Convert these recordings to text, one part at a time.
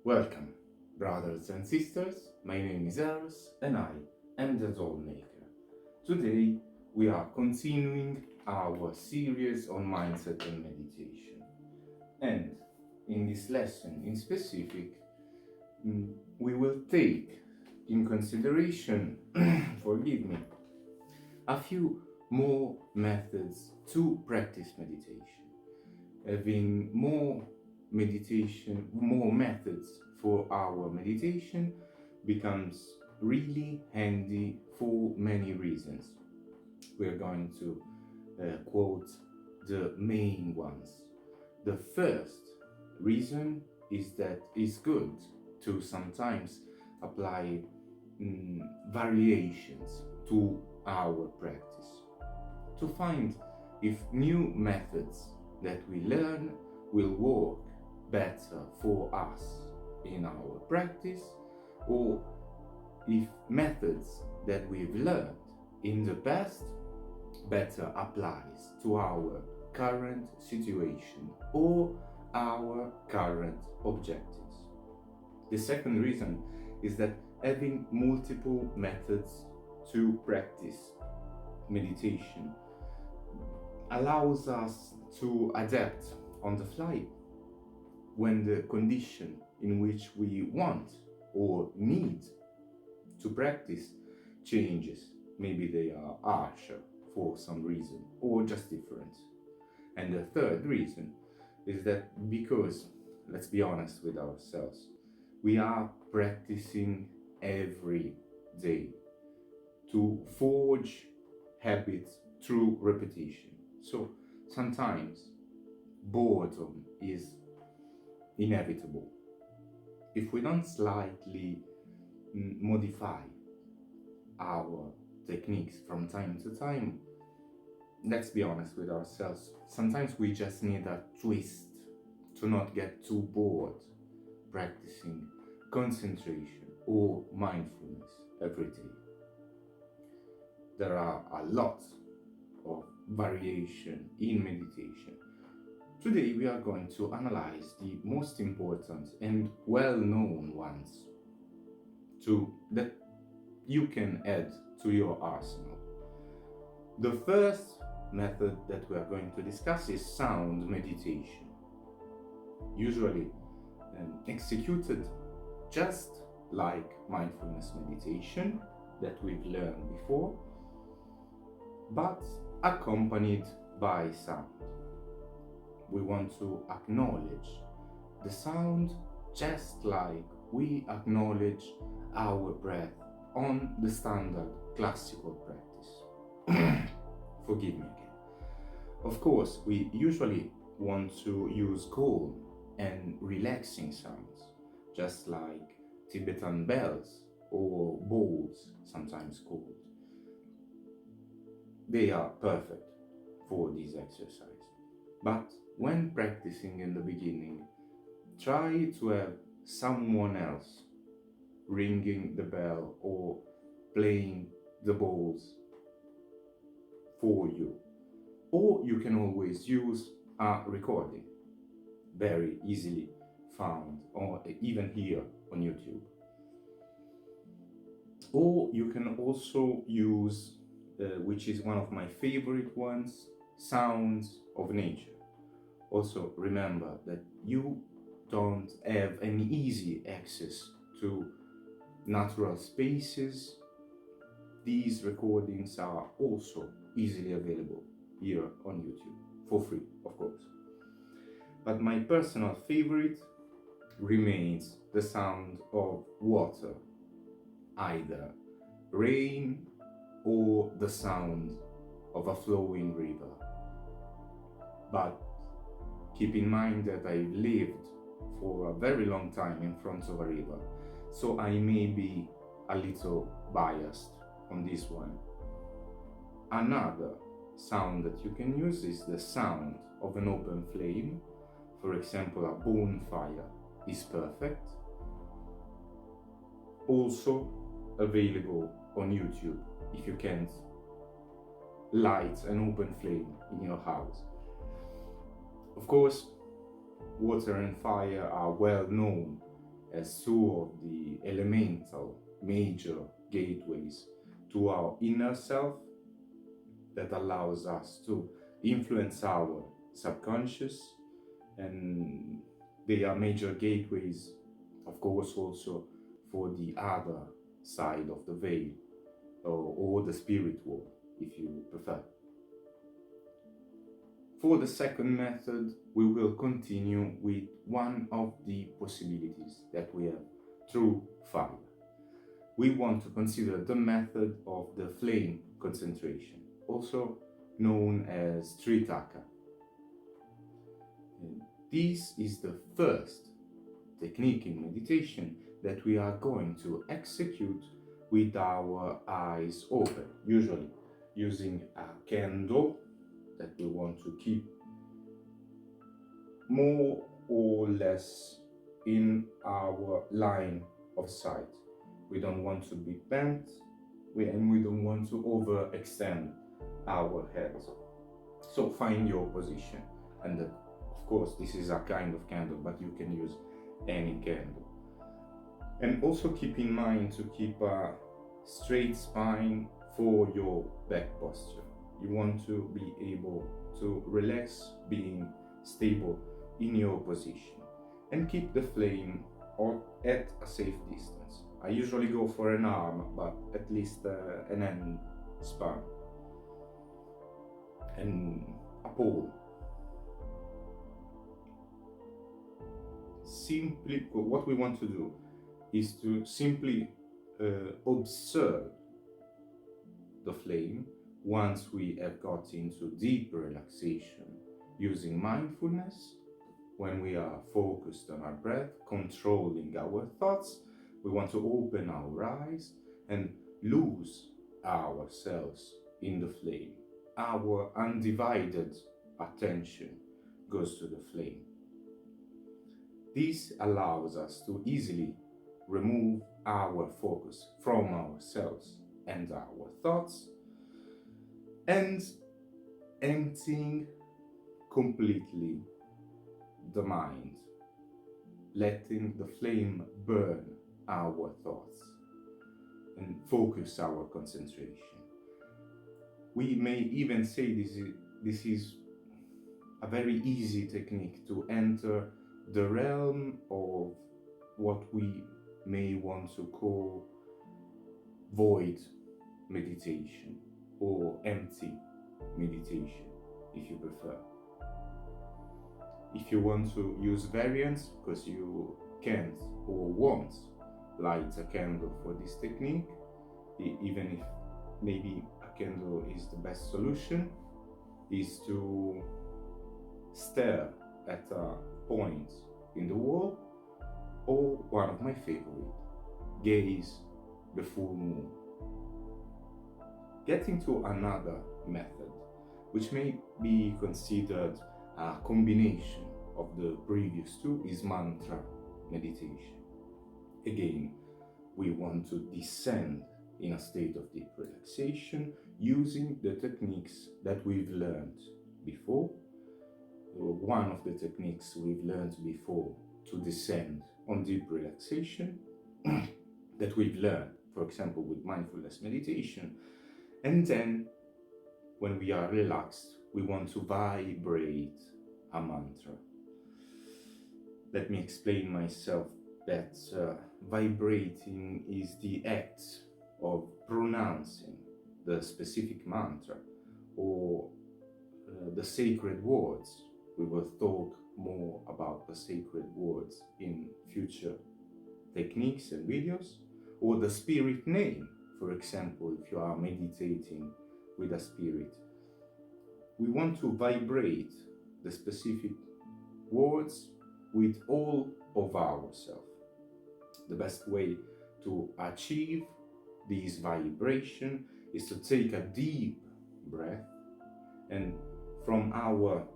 Welcome, brothers and sisters. My name is Eros and I am the Doll Maker. Today we are continuing our series on mindset and meditation. And in this lesson in specific, we will take in consideration, forgive me, a few more methods to practice meditation. Having more methods for our meditation becomes really handy for many reasons. We're going to quote the main ones. The first reason is that it's good to sometimes apply variations to our practice to find if new methods that we learn will work better for us in our practice, or if methods that we've learned in the past better applies to our current situation or our current objectives. The second reason is that having multiple methods to practice meditation allows us to adapt on the fly when the condition in which we want or need to practice changes. Maybe they are harsher for some reason or just different. And the third reason is that because, let's be honest with ourselves, we are practicing every day to forge habits through repetition. So sometimes boredom is inevitable. If we don't slightly modify our techniques from time to time, let's be honest with ourselves, sometimes we just need a twist to not get too bored practicing concentration or mindfulness every day. There are a lot of variation in meditation. Today we are going to analyze the most important and well-known ones that you can add to your arsenal. The first method that we are going to discuss is sound meditation, usually executed just like mindfulness meditation that we've learned before, but accompanied by sound. We want to acknowledge the sound just like we acknowledge our breath on the standard classical practice. Forgive me again. Of course, we usually want to use calm and relaxing sounds, just like Tibetan bells or bowls, sometimes called. They are perfect for this exercise. But when practicing in the beginning, try to have someone else ringing the bell or playing the bowls for you. Or you can always use a recording, very easily found, or even here on YouTube. Or you can also use, which is one of my favorite ones, sounds of nature. Also remember that you don't have any easy access to natural spaces. These recordings are also easily available here on YouTube, for free, of course. But my personal favorite remains the sound of water, either rain or the sound of a flowing river. But keep in mind that I've lived for a very long time in front of a river, so I may be a little biased on this one. Another sound that you can use is the sound of an open flame. For example, a bonfire is perfect. Also available on YouTube if you can't light an open flame in your house. Of course, water and fire are well known as two of the elemental major gateways to our inner self that allows us to influence our subconscious, and they are major gateways, of course, also for the other side of the veil, or the spirit world, if you prefer. For the second method, we will continue with one of the possibilities that we have through fire. We want to consider the method of the flame concentration, also known as Tritaka. And this is the first technique in meditation that we are going to execute with our eyes open, usually using a candle that we want to keep more or less in our line of sight. We don't want to be bent, and we don't want to overextend our heads. So find your position, and of course this is a kind of candle, but you can use any candle. And also keep in mind to keep a straight spine for your back posture. You want to be able to relax, being stable in your position, and keep the flame at a safe distance. I usually go for an arm, but at least an end span and a pole. Simply, what we want to do is to simply observe the flame once we have got into deep relaxation, using mindfulness. When we are focused on our breath, controlling our thoughts, we want to open our eyes and lose ourselves in the flame. Our undivided attention goes to the flame. This allows us to easily remove our focus from ourselves and our thoughts, and emptying completely the mind, letting the flame burn our thoughts and focus our concentration. We may even say this is a very easy technique to enter the realm of what we may want to call void meditation or empty meditation, if you prefer. If you want to use variants, because you can't or won't light a candle for this technique, even if maybe a candle is the best solution, is to stare at a point in the wall, or one of my favorite, gaze the full moon. Getting to another method, which may be considered a combination of the previous two, is mantra meditation. Again, we want to descend in a state of deep relaxation using the techniques that we've learned before. One of the techniques we've learned before to descend on deep relaxation that we've learned, for example, with mindfulness meditation. And then, when we are relaxed, we want to vibrate a mantra. Let me explain myself that vibrating is the act of pronouncing the specific mantra or the sacred words. We will talk more about the sacred words in future techniques and videos, or the spirit name. For example, if you are meditating with a spirit, we want to vibrate the specific words with all of ourselves. The best way to achieve this vibration is to take a deep breath, and from our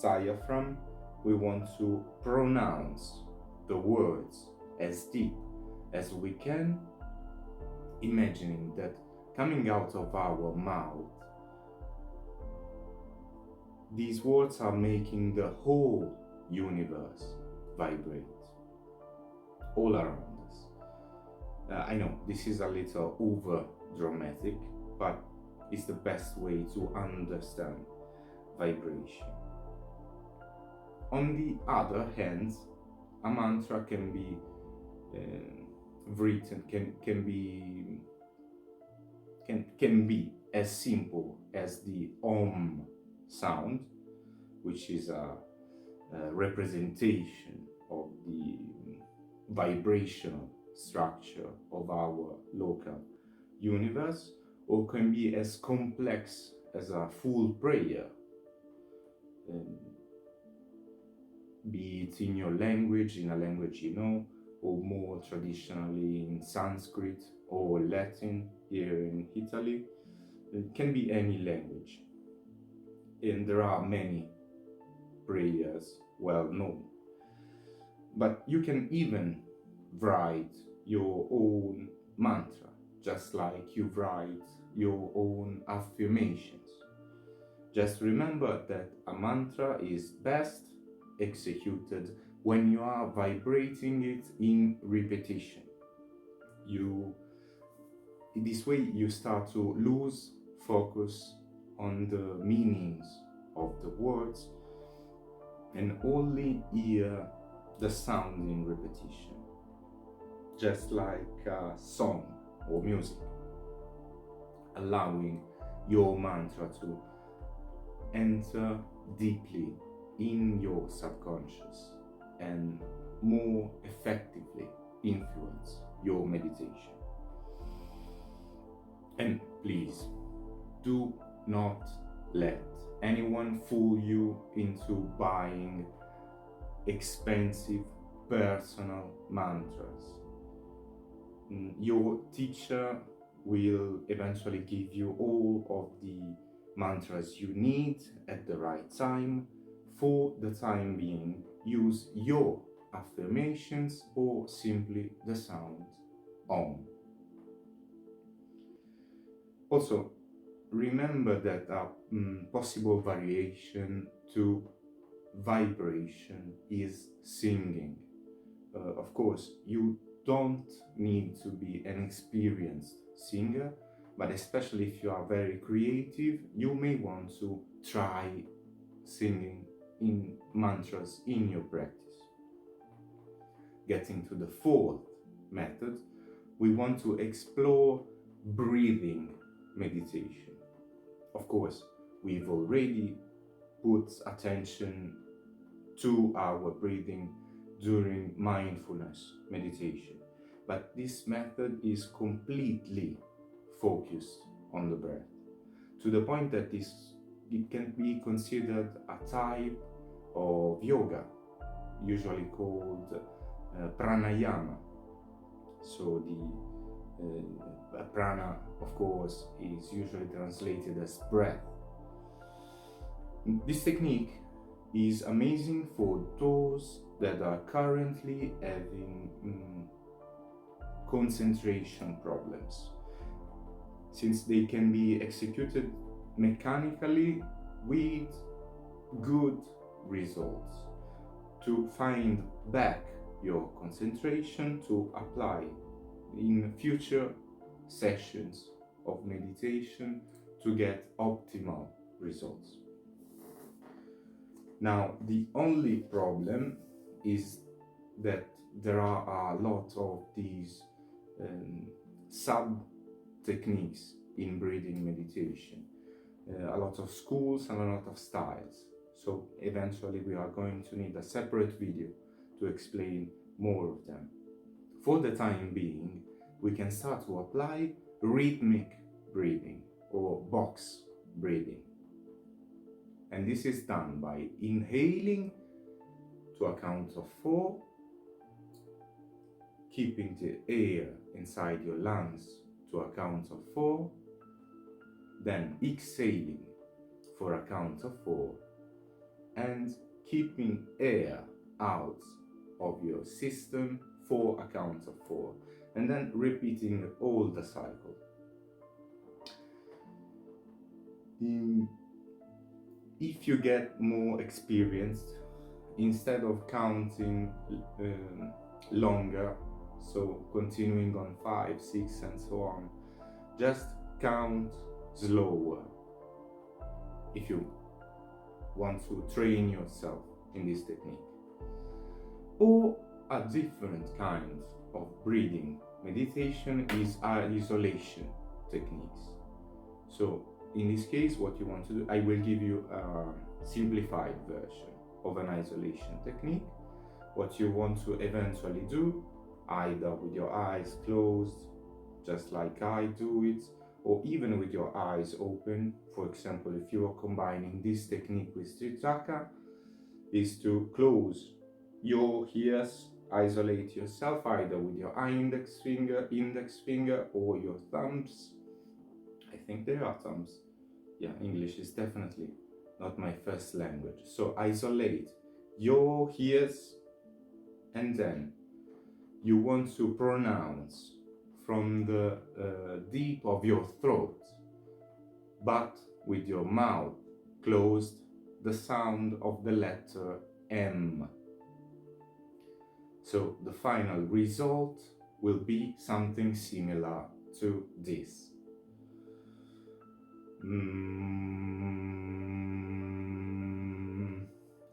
diaphragm we want to pronounce the words as deep as we can, imagining that coming out of our mouth, these words are making the whole universe vibrate. all around us. I know this is a little over dramatic, but it's the best way to understand vibration. On the other hand, a mantra can be written, can be as simple as the Om sound, which is a representation of the vibrational structure of our local universe, or can be as complex as a full prayer, be it in your language, in a language you know, or more traditionally in Sanskrit or Latin here in Italy. It can be any language, and there are many prayers well known. But you can even write your own mantra, just like you write your own affirmations. Just remember that a mantra is best executed when you are vibrating it in repetition. This way you start to lose focus on the meanings of the words and only hear the sound in repetition, just like a song or music, allowing your mantra to enter deeply in your subconscious and more effectively influence your meditation. And please, do not let anyone fool you into buying expensive personal mantras. Your teacher will eventually give you all of the mantras you need at the right time. For the time being, use your affirmations or simply the sound Om. Also, remember that a possible variation to vibration is singing. Of course, you don't need to be an experienced singer, but especially if you are very creative, you may want to try singing in mantras in your practice. Getting to the fourth method, we want to explore breathing meditation. Of course, we've already put attention to our breathing during mindfulness meditation, but this method is completely focused on the breath, to the point that it can be considered a type of yoga, usually called pranayama. So the prana, of course, is usually translated as breath. This technique is amazing for those that are currently having concentration problems, since they can be executed mechanically with good results. To find back your concentration to apply in future sessions of meditation to get optimal results. Now, the only problem is that there are a lot of these sub-techniques in breathing meditation, a lot of schools and a lot of styles. So eventually we are going to need a separate video to explain more of them. For the time being, we can start to apply rhythmic breathing or box breathing. And this is done by inhaling to a count of 4, keeping the air inside your lungs to a count of 4, then exhaling for a count of 4, and keeping air out of your system for a count of 4, and then repeating all the cycle. If you get more experienced, instead of counting longer, so continuing on 5, 6 and so on. Just count slower if you want to train yourself in this technique. Or a different kind of breathing meditation is isolation techniques. So in this case, what you want to do, I will give you a simplified version of an isolation technique. What you want to eventually do, either with your eyes closed, just like I do it, or even with your eyes open. For example, if you are combining this technique with Trijaka, is to close your ears, isolate yourself either with your index finger, or your thumbs. I think there are thumbs. Yeah, English is definitely not my first language. So isolate your ears, and then you want to pronounce from the deep of your throat, but with your mouth closed, the sound of the letter M. So the final result will be something similar to this.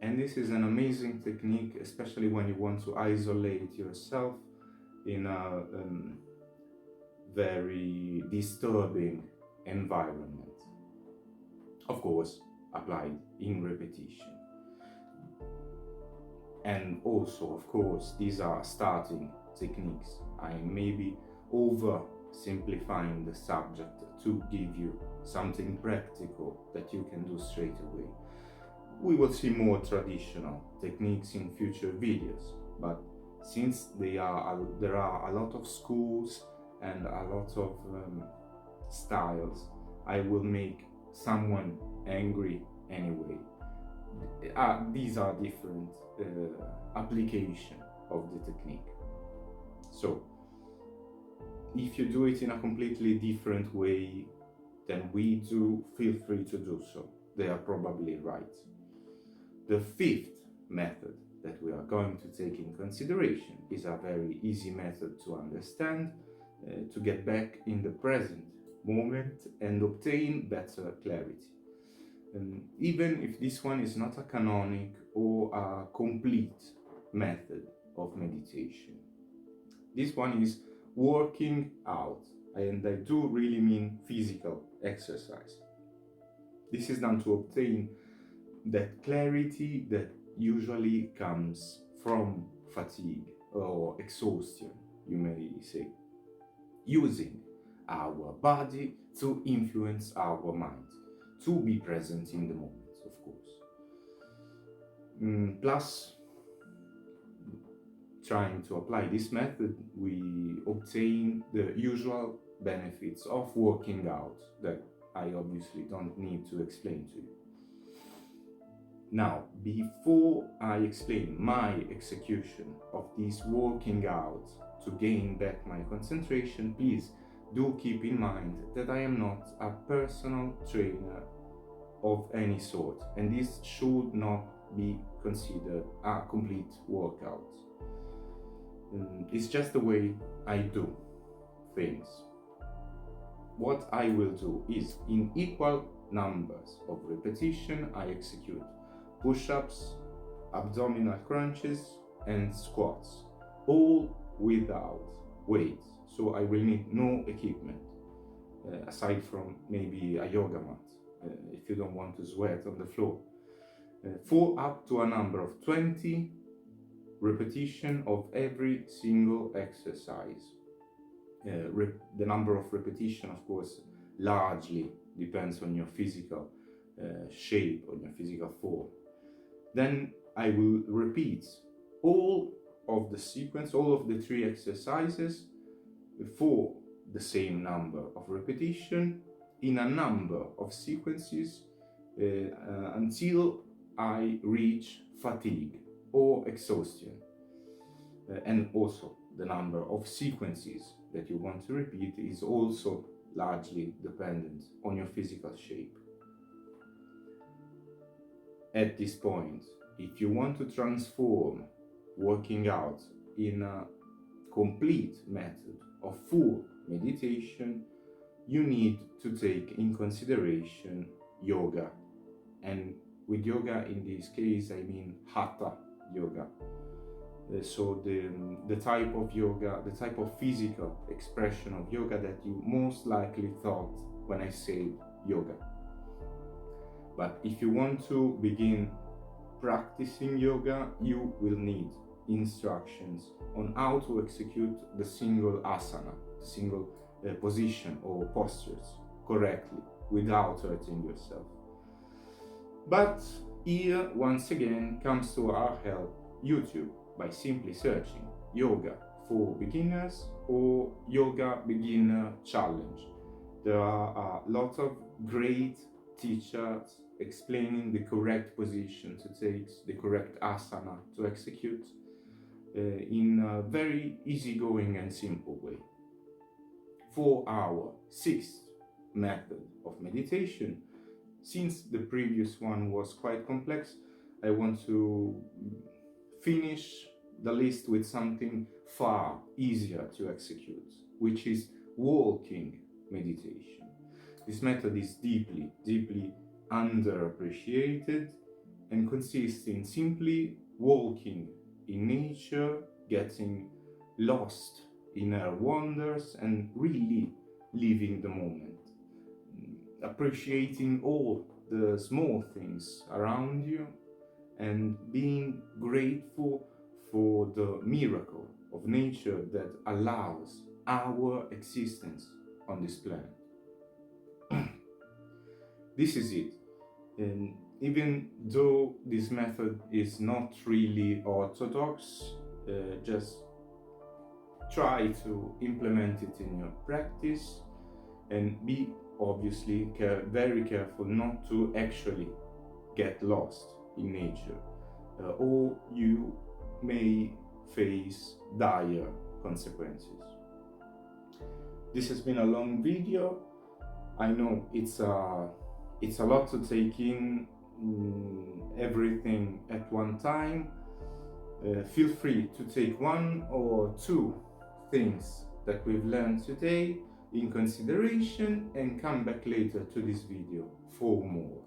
And this is an amazing technique, especially when you want to isolate yourself in a very disturbing environment. Of course, applied in repetition. And also, of course, these are starting techniques. I may be oversimplifying the subject to give you something practical that you can do straight away. We will see more traditional techniques in future videos, but since there are a lot of schools and a lot of styles, I will make someone angry anyway. These are different application of the technique. So if you do it in a completely different way than we do, feel free to do so. They are probably right. The fifth method that we are going to take in consideration is a very easy method to understand, to get back in the present moment and obtain better clarity. Even if this one is not a canonic or a complete method of meditation. This one is working out, and I do really mean physical exercise. This is done to obtain that clarity that usually comes from fatigue or exhaustion, you may say, using our body to influence our mind, to be present in the moment, of course. Plus, trying to apply this method, we obtain the usual benefits of working out that I obviously don't need to explain to you. Now, before I explain my execution of this working out to gain back my concentration, please do keep in mind that I am not a personal trainer of any sort, and this should not be considered a complete workout. It's just the way I do things. What I will do is, in equal numbers of repetition, I execute push-ups, abdominal crunches, and squats, all without weights. So I will need no equipment, aside from maybe a yoga mat, if you don't want to sweat on the floor. For up to a number of 20 repetition of every single exercise. The number of repetition, of course, largely depends on your physical shape, on your physical form. Then I will repeat all of the sequence, all of the 3 exercises for the same number of repetition in a number of sequences until I reach fatigue or exhaustion. And also the number of sequences that you want to repeat is also largely dependent on your physical shape. At this point, if you want to transform working out in a complete method of full meditation, you need to take in consideration yoga. And with yoga in this case, I mean hatha yoga. So the type of yoga, the type of physical expression of yoga that you most likely thought when I said yoga. But if you want to begin practicing yoga, you will need instructions on how to execute the single asana, single position or postures correctly without hurting yourself. But here, once again, comes to our help YouTube by simply searching yoga for beginners or yoga beginner challenge. There are a lot of great teachers explaining the correct position to take, the correct asana to execute in a very easygoing and simple way. For our sixth method of meditation, since the previous one was quite complex, I want to finish the list with something far easier to execute, which is walking meditation. This method is deeply, deeply underappreciated and consists in simply walking in nature, getting lost in her wonders and really living the moment, appreciating all the small things around you and being grateful for the miracle of nature that allows our existence on this planet. This is it. And even though this method is not really orthodox, just try to implement it in your practice and be obviously very careful not to actually get lost in nature, or you may face dire consequences. This has been a long video. I know it's a lot to take in, everything at one time. Feel free to take one or two things that we've learned today in consideration and come back later to this video for more.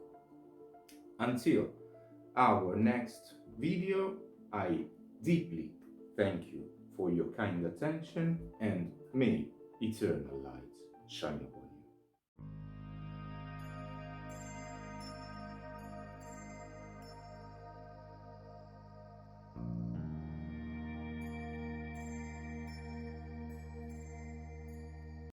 Until our next video, I deeply thank you for your kind attention and may eternal light shine upon you.